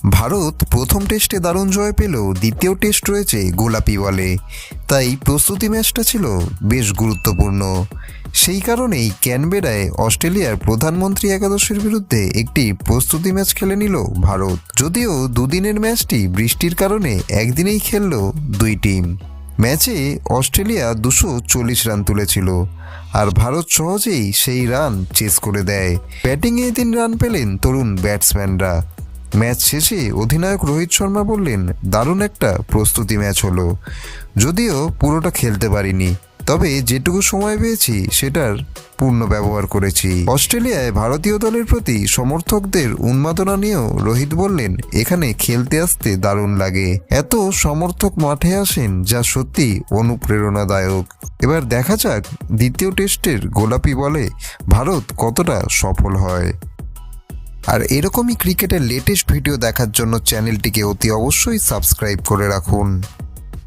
ভারত প্রথম টেস্টে দারুণ জয় পেলেও দ্বিতীয় টেস্ট রয়েছে গোলাপি বলে, তাই প্রস্তুতি ম্যাচটা ছিল বেশ গুরুত্বপূর্ণ। সেই কারণেই ক্যানবেরায় অস্ট্রেলিয়ার প্রধানমন্ত্রী একাদশের বিরুদ্ধে একটি প্রস্তুতি ম্যাচ খেলে নিল ভারত। যদিও দুদিনের ম্যাচটি বৃষ্টির কারণে একদিনেই খেলল দুই টিম। ম্যাচে অস্ট্রেলিয়া 240 রান তুলেছিল, আর ভারত সহজেই সেই রান চেস করে দেয়। ব্যাটিংয়ে 3 রান পেলেন তরুণ ব্যাটসম্যানরা। ম্যাচ শেষে অধিনায়ক রোহিত শর্মা বললেন, দারুণ একটা প্রস্তুতি ম্যাচ হলো। যদিও পুরোটা খেলতে পারিনি, তবে যেটুকু সময় পেয়েছি সেটার পূর্ণ ব্যবহার করেছি। অস্ট্রেলিয়ায় ভারতীয় দলের প্রতি সমর্থকদের উন্মাদনা নিয়েও রোহিত বললেন, এখানে খেলতে আসতে দারুণ লাগে। এত সমর্থক মাঠে আসেন, যা সত্যি অনুপ্রেরণাদায়ক। এবার দেখা যাক দ্বিতীয় টেস্টের গোলাপি বলে ভারত কতটা সফল হয়। আর এরকমই ক্রিকেটের লেটেস্ট ভিডিও দেখার জন্য চ্যানেলটিকে অতি অবশ্যই সাবস্ক্রাইব করে রাখুন।